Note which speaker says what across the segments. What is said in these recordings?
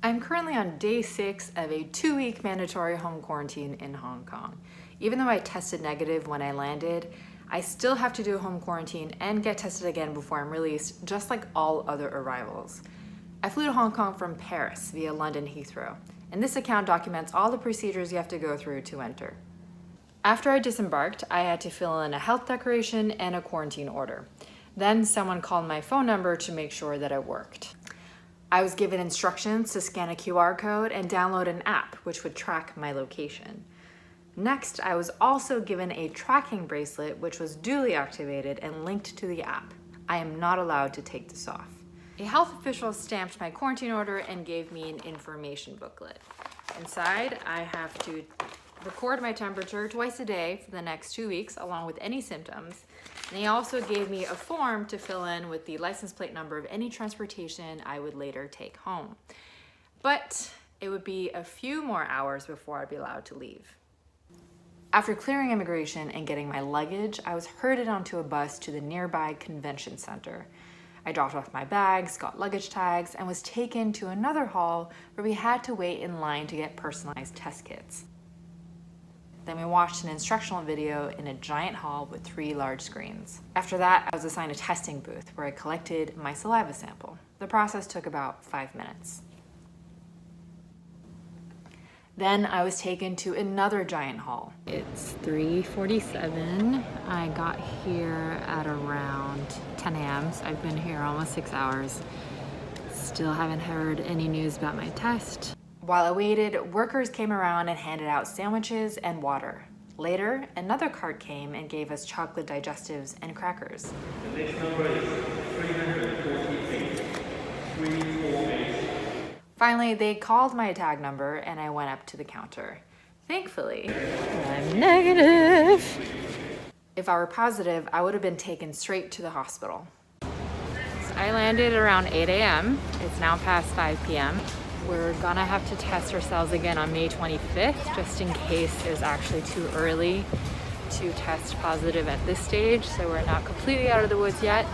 Speaker 1: I'm currently on day 6 of a 2-week mandatory home quarantine in Hong Kong. Even though I tested negative when I landed, I still have to do a home quarantine and get tested again before I'm released, just like all other arrivals. I flew to Hong Kong from Paris via London Heathrow, and this account documents all the procedures you have to go through to enter. After I disembarked, I had to fill in a health declaration and a quarantine order. Then someone called my phone number to make sure that it worked. I was given instructions to scan a QR code and download an app which would track my location. Next, I was also given a tracking bracelet which was duly activated and linked to the app. I am not allowed to take this off. A health official stamped my quarantine order and gave me an information booklet. Inside, I have to record my temperature twice a day for the next 2 weeks along with any symptoms. And he also gave me a form to fill in with the license plate number of any transportation I would later take home. But it would be a few more hours before I'd be allowed to leave. After clearing immigration and getting my luggage, I was herded onto a bus to the nearby convention center. I dropped off my bags, got luggage tags, and was taken to another hall where we had to wait in line to get personalized test kits. Then we watched an instructional video in a giant hall with 3 large screens. After that, I was assigned a testing booth where I collected my saliva sample. The process took about 5 minutes. Then I was taken to another giant hall. It's 3:47. I got here at around 10 a.m. So I've been here almost 6 hours. Still haven't heard any news about my test. While I waited, workers came around and handed out sandwiches and water. Later, another cart came and gave us chocolate digestives and crackers.
Speaker 2: The next number is 348. 348.
Speaker 1: Finally, they called my tag number and I went up to the counter. Thankfully, I'm negative. If I were positive, I would have been taken straight to the hospital. So I landed around 8 a.m. It's now past 5 p.m. We're gonna have to test ourselves again on May 25th, just in case it's actually too early to test positive at this stage, so we're not completely out of the woods yet.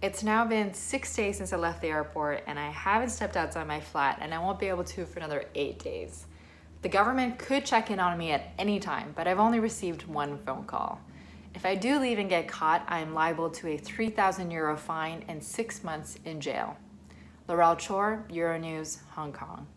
Speaker 1: It's now been 6 days since I left the airport, and I haven't stepped outside my flat, and I won't be able to for another 8 days. The government could check in on me at any time, but I've only received 1 phone call. If I do leave and get caught, I am liable to a €3,000 fine and 6 months in jail. Laurel Chor, Euronews, Hong Kong.